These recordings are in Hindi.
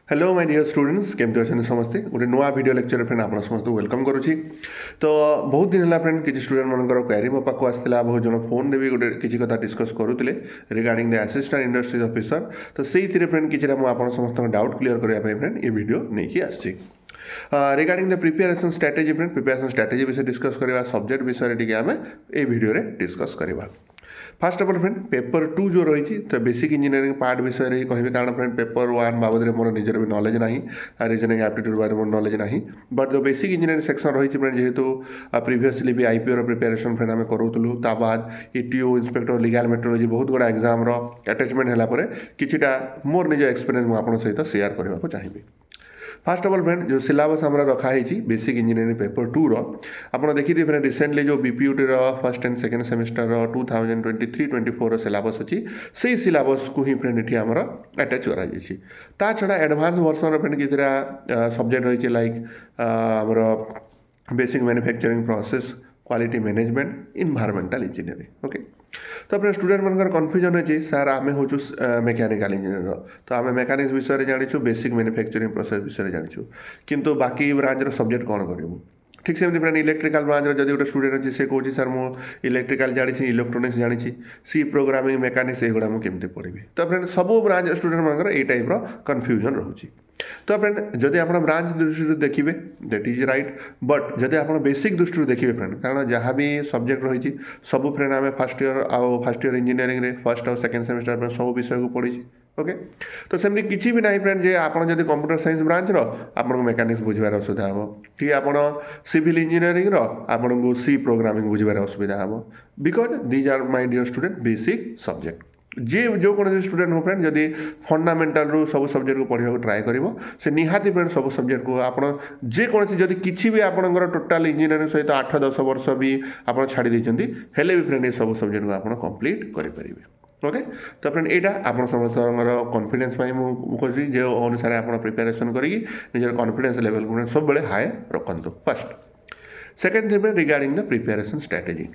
हेलो माय डियर स्टूडेंट्स केमती अच्छा समस्ते गोटे नुआ वीडियो लेक्चर फ्रेंड आप समस्त वेलकम करुच्ची तो बहुत दिन है फ्रेंड किसी स्टूडेंट मनकर क्वेरी मो पाक आसाला बहुत जन फोन भी गोटे किसी कथा डिस्कस करुले regarding the assistant industries officer तो से फ्रेंड किसी समस्त डाउट क्लीयर करने फ्रेंड ये वीडियो नहीं आसी regarding the preparation strategy friend preparation strategy विषय डिस्कस करवा सब्जेक्ट विषय टी आम ये वीडियो डिस्कस करवा first of all friend paper 2 जो रही तो बेसिक इंजीनियरिंग पार्ट विषय ही कहि कारण फ्रेंड पेपर 1 बाबद मोर निजर भी नॉलेज ना रीजनिंग एप्टीट्यूड बारे मोर नॉलेज ना बट जो बेसिक इंजीनियरिंग सेक्शन रही फ्रेंड जेहेतु प्रीवियसली भी आईपीओ प्रिपेरेसन फ्रेंड आम करूँ ता बाद ईटीओ इंस्पेक्टर लीगल मेट्रोलॉजी बहुत गुड़ा एग्जाम अटैचमेंट है किछिटा मोर निज एक्सपीरियंस मुझे सहित शेयर करने को चाहिए फास्ट ऑफ ऑल फ्रेंड जो सिलेबस आम रखाई बेसिक इंजीनियरिंग पेपर 2 आप देखिए फ्रेंड रिसेंटली जो BPUT first and second semester 2023-24 syllabus अच्छी से सिलेबस को ही फ्रेंड ये आमर अटैच करा छड़ा एडवांस वर्सन फ्रेंड कितना सब्जेक्ट रही लाइक आमर basic manufacturing process quality management environmental engineering okay तो अपने स्टूडेंट मनकर कन्फ्यूजन अच्छी सर आम हूँ मेकानिकल इंजीनियर तो आम मेकानिक्स विषय जाचु बेसिक मैन्युफैक्चरिंग प्रोसेस विषय जाचु किंतु बाकी ब्रांच सब्जेक्ट कौन करूँ ठीक से फ्रेंड इलेक्ट्रिकल ब्रांच जब गोटे स्टूडेंट अच्छी से कौन सर मुझे इलेक्ट्रिकल जानी इलेक्ट्रोनिक्स जानी सी प्रोग्रामिंग मेकानिक्स युवा मुझे केमती पढ़ी तो फ्रेंड सब ब्रांच स्टूडेंट मनकर ये टाइप कन्फ्यूजन रोचे तो फ्रेंड जदि आप ब्रांच दृष्टि देखिए दैट इज राइट बट जदि आप बेसिक दृष्टि देखिए फ्रेंड कारण जहाँ भी सब्जेक्ट रही सब फ्रेंड आम फर्स्ट ईयर इंजीनियरिंग फर्स्ट और सेकेंड सेमेस्टर सब विषय को पढ़ी ओके तो सेमती किसी भी ना फ्रेंड जे आप जब कंप्यूटर साइंस ब्रांच आपको मेकानिक्स बुझार असुविधा हे कि आप सिविल इंजीनियरिंग आपको सी प्रोग्रामिंग बुझार असुविधा हे because these are my dear student basic subject जे जो कौन स्टूडेंट हो फ्रेंड जदि फंडामेंटाल रू सब सब्जेक्ट को पढ़ा ट्राए कर से निहाती फ्रेंड सब सब्जेक्ट को आप जेकोसी जदि किसी भी आपंकर टोटाल इंजीनियरिंग सहित 8-10 वर्ष भी आप छाड़ी देते हेले भी फ्रेंड ये सब सब्जेक्ट को आप कंप्लीट करेंगे ओके तो फ्रेंड यहाँ आप समस्त कॉन्फिडेंस मुझे जो अनुसार आप प्रिपेरेसन करी निजर कॉन्फिडेंस लेवल को सब बड़े हाई रखु first second thing regarding the preparation strategy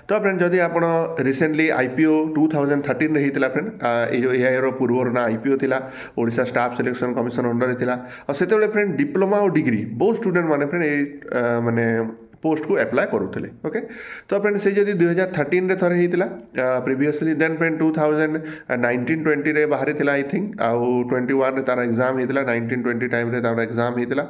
तो फ्रेंड जदि आप रिसेंटली आईपीओ 2013 रे होता फ्रेंड ये जो एआईर पूर्वर ना आईपीओ थिला Odisha staff selection commission under थिला और सेते फ्रेंड डिप्लोमा और डिग्री बहुत स्टूडेंट माने फ्रेंड ये माने पोस्ट को अप्लाई करूले ओके तो फ्रेंड से जब 2013 रे थरे होता प्रीवियसली देन फ्रेंड 2019-20 रे बाहरी थिला आई थिंक आउ 21 रे तार एग्जाम होता 19-20 टाइम रे तार एग्जाम होता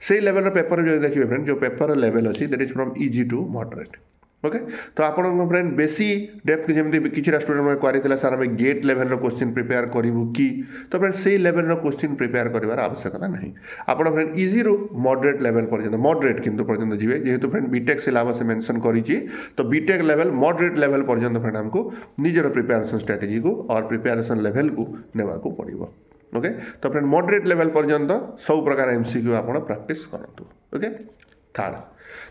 से लेवल पेपर जो देखिए फ्रेंड जो पेपर लेवल अच्छी that is from easy to moderate okay तो आपण फ्रेंड बेसी डेप्थ जमी किसी स्टूडेंट में क्वारी सर आम गेट लेवल क्वेश्चन प्रिपेयर करूँ कि तो फ्रेंड से लेवल क्वेश्चन प्रिपेयर कर आवश्यकता नहीं आप फ्रेंड इजी रू मॉडरेट लेवल पर्यंत मॉडरेट किंतु पर्यंत जी जेहेतु फ्रेंड बीटेक सिलेबस मेंशन करी तो बीटेक लेवल मॉडरेट लेवल पर्यंत फ्रेंड हमको निजर प्रिपेरेसन स्ट्रेटेजी को और प्रिपेरेसन लेवल को नेवा को पड़ो ओके तो फ्रेंड मॉडरेट लेवल पर्यंत सब प्रकार एमसीक्यू आप प्रैक्टिस करूँ ओके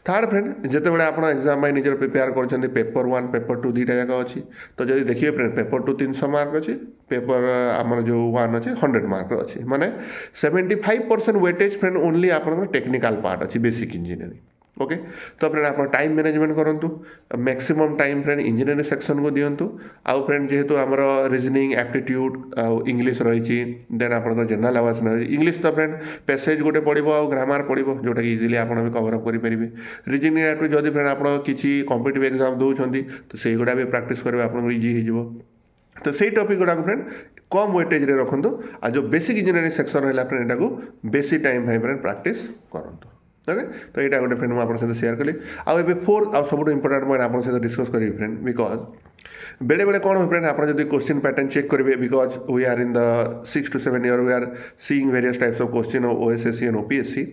थर्ड फ्रेंड जिते आप एग्जाम निजर प्रिपेयर कर पेपर 1 पेपर 2 दुईटा जाक अच्छी तो जब देखिए फ्रेंड पेपर 2 300 मार्क अच्छी पेपर आमर जो 1 अच्छे 100 मार्क अच्छी माने 75% वेटेज फ्रेंड ओनली आप टेक्निकल पार्ट अच्छी बेसिक इंजीनियरिंग ओके तो फ्रेंड आप टाइम मैनेजमेंट करूँ maximum time friend engineering section को दिंतु आउ फ्रेंड जेहेतु आमर रीजनिंग एप्टीट्यूड आउ इंग्लिश रही देन आप जनरल अवेयरनेस इंग्लिश तो फ्रेंड पैसेज गोटे पड़ो आ ग्रामर पड़ो जोटा कि इजिली आप कवर अप करेंगे रीजनिंग एप्टीट्यूड जब फ्रेंड आप किसी कॉम्पिटिटिव एग्जाम दौरान तो से गुड़ा भी प्रैक्टिस करेंगे आपको इजी हो तो से टॉपिक गुड़ा फ्रेंड कम वेटेज रे रखु आ जो बेसिक इंजीनियरिंग सेक्शन रहा फ्रेंड यहाँ बेसी टाइम फ्रेंड प्रैक्टिस करूँ ओके तो यहाँ गोटे फ्रेंड मुझे सहित शेयर कली आउ फोर्थ आउ सब इंपोर्टाट पॉइंट आप सहित डिस्कस करी फ्रेंड बिकज बेले बेले कौन हो फ्रेंड आप क्वेश्चन पैटर्न चेक करेंगे because we are in the 6 to 7 year we are seeing various types of question OSSC and OPSC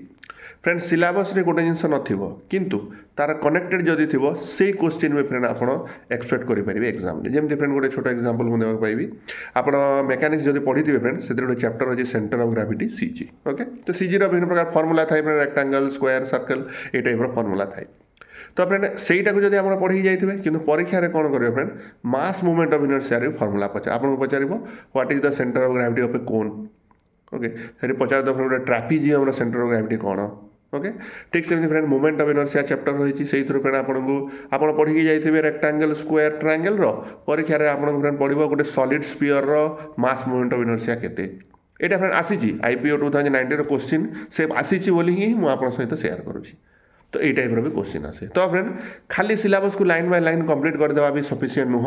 friend syllabus रे गोटे जिनस नथिबो किंतु तार कनेक्टेड जदि थिबो से क्वेश्चन में फ्रेंड आपण एक्सपेक्ट करि परिबे एग्जाम रे जेमति फ्रेंड गोटे छोट एग्जांपल मु देबा पाइबी आपण मेकानिक्स जदि पढिथिबे फ्रेंड सेतिर गोटे चैप्टर अछि centre of gravity CG okay तो सीजी रो विभिन्न प्रकार फार्मूला थाइ फ्रेंड रेक्टेंगल स्क्वायर सर्कल ए टाइप रो फार्मूला थाइ तो फ्रेंड सेटा को जदि आपण पढ़ी जाइथिबे किंतु परीक्षा रे कोन करियो friend mass movement of inertia रे फार्मूला पचा आपण पचारिबो what is the centre of gravity of a cone okay फिर पचार द फ्रेंड ट्रापेजियम रो centre of gravity cone okay ठीक से friend moment of inertia chapter रही से फ्रेंड आप पढ़ी जाइए रेक्टेंगल स्क्वायर ट्रायंगल परीक्षा रे आप फ्रेंड पढ़ो गोटे सॉलिड स्पीयर रो मास मूवमेंट ऑफ इनर्शिया केते ଏଇଟା ଫ୍ରେଣ୍ଡ ଆସିଛି IPO 2019 क्वेश्चन से आसी बोली ही मुझे आप सहित सेयार करुँची तो यही टाइप भी क्वेश्चन आसे तो फ्रेंड खाली सिलेबस को लाइन बाय लाइन कंप्लीट करदेवा भी सफिसीयंट नुह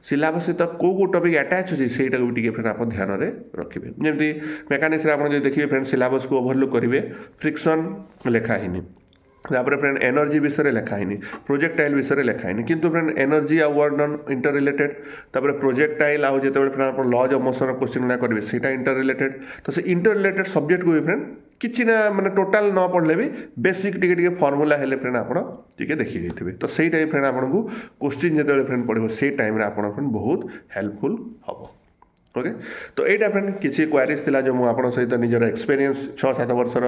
सिलेबस सहित कौ टॉपिक अटैच अच्छी से भी फ्रेंड आप ध्यान में रखिए जमी मेकानिक्स आप देखिए फ्रेंड सिलेबस को ओवरलुक करेंगे फ्रिक्शन लिखाहीनी तापर फ्रेंड एनर्जी विषय लिखाहीनी प्रोजेक्टाइल विषय लिखाहीनी किंतु फ्रेंड एनर्जी आ वर्क डन इंटर रिलेटेड तापर प्रोजेक्टाइल आउ जो फ्रेंड आप लॉज ऑफ मोशन क्वेश्चन गुड़ा करेंगे सीटा इंटर रिलेटेड तो से इंटर रिलेटेड सब्जेक्ट को भी फ्रेंड किसी ना माने टोटाल न पढ़ले भी बेसिक टिके फॉर्मूला हेले फ्रेंड आप देखी देते तो सही टाइम फ्रेंड आपको क्वेश्चन जो फ्रेंड पढ़ो से टाइम आप फ्रेंड बहुत हेल्पफुल हम ओके तो यहाँ फ्रेंड किसी क्वेरीज थिला जो मुझे सहित निजर एक्सपीरियंस 6-7 वर्षर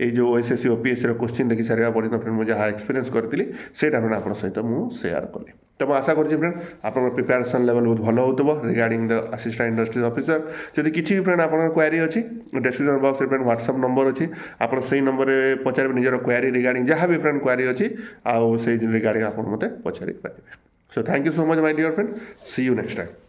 ये जो OSSC OPSC क्वेश्चन देखी सारा पर फ्रेंड मुझे जहाँ एक्सपीरियंस करी से फ्रेंड आप सहित मुझे सेयार कली तो मुझे आशा करुँच फ्रेंड आप प्रिपेरेसन लेवल बहुत भल हो regarding the assistant industry officer जदि किसी भी फ्रेंड आप क्वेरी अच्छी description box friend WhatsApp number अच्छी आप से नंबर पचारे निजर क्वेरी रिगार्डिंग जहाँ भी फ्रेंड क्वेरी अच्छी आउ से रिगार्डिंग आप मत पचारि पारे so thank you so much my dear friend see you next time.